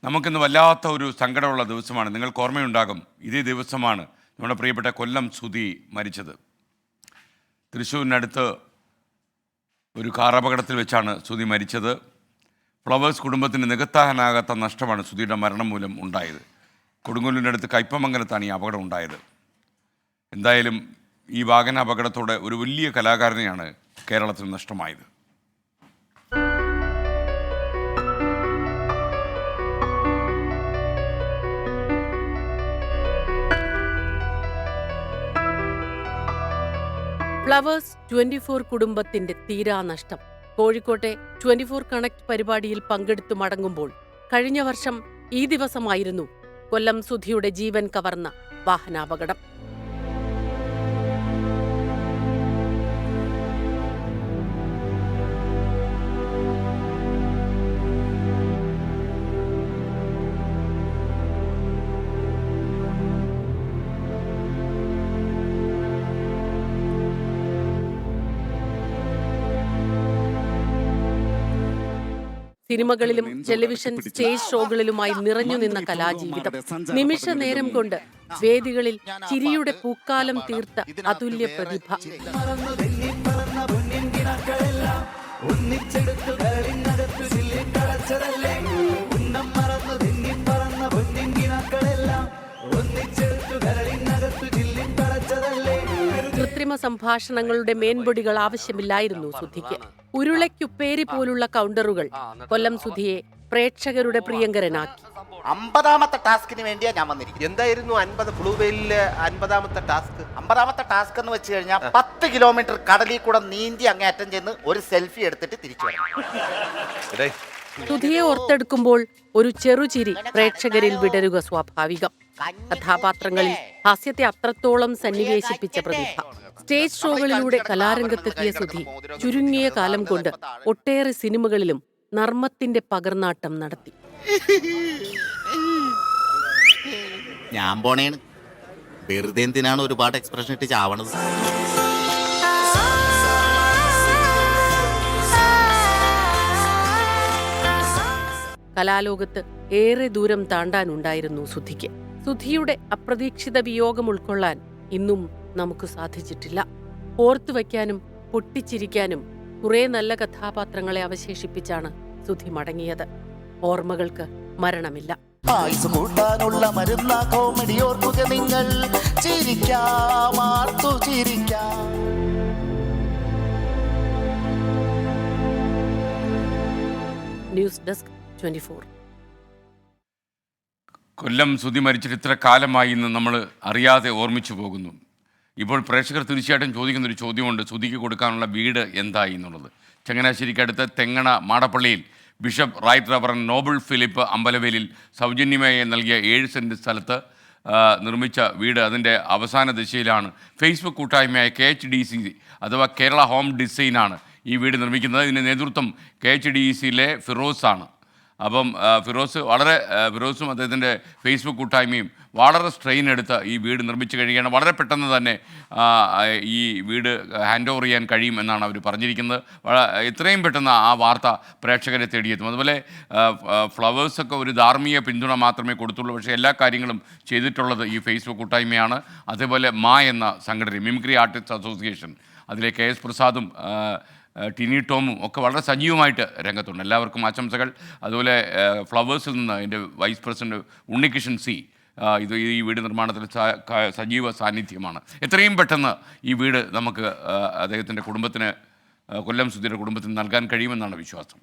നമുക്കിന്ന് വല്ലാത്ത ഒരു സങ്കടമുള്ള ദിവസമാണ്. നിങ്ങൾക്ക് ഓർമ്മയുണ്ടാകും, ഇതേ ദിവസമാണ് നമ്മുടെ പ്രിയപ്പെട്ട കൊല്ലം സുധി മരിച്ചത്. തൃശ്ശൂരിനടുത്ത് ഒരു കാർ അപകടത്തിൽ വെച്ചാണ് സുധി മരിച്ചത്. ഫ്ലവേഴ്സ് കുടുംബത്തിന് നികത്താനാകാത്ത നഷ്ടമാണ് സുധിയുടെ മരണം മൂലം ഉണ്ടായത്. കൊടുങ്ങല്ലൂരിനടുത്ത് കയ്പമംഗലത്താണ് ഈ അപകടം ഉണ്ടായത്. എന്തായാലും ഈ വാഹന അപകടത്തോടെ ഒരു വലിയ കലാകാരനെയാണ് കേരളത്തിന് നഷ്ടമായത്. ഫ്ലവേഴ്സ് 24 കുടുംബത്തിന്റെ തീരാനഷ്ടം. കോഴിക്കോട്ടെ 24 കണക്ട് പരിപാടിയിൽ പങ്കെടുത്തു മടങ്ങുമ്പോൾ കഴിഞ്ഞ വർഷം ഈ ദിവസമായിരുന്നു കൊല്ലം സുധിയുടെ ജീവൻ കവർന്ന വാഹനാപകടം. സിനിമകളിലും ടെലിവിഷൻ സ്റ്റേജ് ഷോകളിലുമായി നിറഞ്ഞു നിന്ന കലാജീവിതം നിമിഷ നേരം കൊണ്ട് വേദികളിൽ ചിരിയുടെ പൂക്കാലം തീർത്ത അതുല്യ പ്രതിഭ. കൃത്രിമ സംഭാഷണങ്ങളുടെ മേൻപൊടികൾ ആവശ്യമില്ലായിരുന്നു സുധിക്ക്. ഉരുളയ്ക്കുപ്പേരി പോലുള്ള കൗണ്ടറുകൾ കൊല്ലം സുധിയെ പ്രേക്ഷകരുടെ പ്രിയങ്കരനാക്കി. 50ാമത്തെ ടാസ്കിന് വേണ്ടിയാ ഞാൻ വന്നിരിക്കുന്നത്. എന്തായിരുന്നു 50 ബ്ലൂ വെയിലിലെ 50ാമത്തെ ടാസ്ക്? 50ാമത്തെ ടാസ്ക് എന്ന് വെച്ച് കഴിഞ്ഞാൽ 10 കിലോമീറ്റർ കടലിൽ കൂടെ നീന്തി അങ്ങേറ്റം ചെന്ന് ഒരു സെൽഫി എടുത്തിട്ട് തിരിച്ചു വരണം. സുധിയെ ഓർത്തെടുക്കുമ്പോൾ ഒരു ചെറുചിരി പ്രേക്ഷകരിൽ വിടരുക സ്വാഭാവികം. കഥാപാത്രങ്ങളിൽ ഹാസ്യത്തെ അത്രത്തോളം സന്നിവേശിപ്പിച്ച പ്രതിഭ. സ്റ്റേജ് ഷോകളിലൂടെ കലാരംഗത്തെത്തിയ സുധി ചുരുങ്ങിയ കാലം കൊണ്ട് ഒട്ടേറെ സിനിമകളിലും നർമ്മത്തിന്റെ പകർന്നാട്ടം നടത്തി. ഞാൻ പോണേണ്, വെറുതെ എന്തിനാണ് ഒരുപാട് എക്സ്പ്രഷൻ ഇട്ട് ചാവണത്. കലാലോകത്ത് ഏറെ ദൂരം താണ്ടാനുണ്ടായിരുന്നു സുധിക്ക്. സുധിയുടെ അപ്രതീക്ഷിത വിയോഗം ഉൾക്കൊള്ളാൻ ഇന്നും നമുക്ക് സാധിച്ചിട്ടില്ല. ഓർത്തുവയ്ക്കാനും പൊട്ടിച്ചിരിക്കാനും കുറെ നല്ല കഥാപാത്രങ്ങളെ അവശേഷിപ്പിച്ചാണ് സുധി മടങ്ങിയത്. ഓർമ്മകൾക്ക് മരണമില്ല. News desk 24. കൊല്ലം സുധി മരിച്ചിട്ട് ഇത്ര കാലമായി എന്ന് നമ്മൾ അറിയാതെ ഓർമ്മിച്ചു പോകുന്നു. ഇപ്പോൾ പ്രേക്ഷകർ തീർച്ചയായിട്ടും ചോദിക്കുന്നൊരു ചോദ്യമുണ്ട്, സുധിക്ക് കൊടുക്കാനുള്ള വീട് എന്തായി എന്നുള്ളത്. ചങ്ങനാശ്ശേരിക്കടുത്ത് തെങ്ങണ മാടപ്പള്ളിയിൽ bishop right reverend Noble Philip Ambalavelil സൗജന്യമായി നൽകിയ 7 സെൻറ്റ് സ്ഥലത്ത് നിർമ്മിച്ച വീട് അതിൻ്റെ അവസാന ദിശയിലാണ്. ഫേസ്ബുക്ക് കൂട്ടായ്മയായ KHDC അഥവാ കേരള ഹോം ഡിസൈനാണ് ഈ വീട് നിർമ്മിക്കുന്നത്. ഇതിൻ്റെ നേതൃത്വം KHDCയിലെ ഫിറോസാണ്. അപ്പം ഫിറോസും അദ്ദേഹത്തിൻ്റെ ഫേസ്ബുക്ക് കൂട്ടായ്മയും വളരെ സ്ട്രെയിൻ എടുത്ത് ഈ വീട് നിർമ്മിച്ചു കഴിയുകയാണ്. വളരെ പെട്ടെന്ന് തന്നെ ഈ വീട് ഹാൻഡ് ഓവർ ചെയ്യാൻ കഴിയും എന്നാണ് അവർ പറഞ്ഞിരിക്കുന്നത്. എത്രയും പെട്ടെന്ന് ആ വാർത്ത പ്രേക്ഷകരെ തേടിയെത്തും. അതുപോലെ ഫ്ലവേഴ്സൊക്കെ ഒരു ധാർമ്മിക പിന്തുണ മാത്രമേ കൊടുത്തുള്ളൂ, പക്ഷേ എല്ലാ കാര്യങ്ങളും ചെയ്തിട്ടുള്ളത് ഈ ഫേസ്ബുക്ക് കൂട്ടായ്മയാണ്. അതേപോലെ എന്ന സംഘടന, മിമിക്രി ആർട്ടിസ്റ്റ് അസോസിയേഷൻ, അതിലെ KS പ്രസാദും ടിനി ടോമും ഒക്കെ വളരെ സജീവമായിട്ട് രംഗത്തുണ്ട്. എല്ലാവർക്കും ആശംസകൾ. അതുപോലെ ഫ്ലവേഴ്സിൽ നിന്ന് അതിൻ്റെ വൈസ് പ്രസിഡന്റ് ഉണ്ണികൃഷ്ണൻ C ഈ വീട് നിർമ്മാണത്തിൽ സജീവ സാന്നിധ്യമാണ്. എത്രയും പെട്ടെന്ന് ഈ വീട് നമുക്ക് അദ്ദേഹത്തിൻ്റെ കുടുംബത്തിന്, കൊല്ലം സുധിയുടെ കുടുംബത്തിന് നൽകാൻ കഴിയുമെന്നാണ് വിശ്വാസം.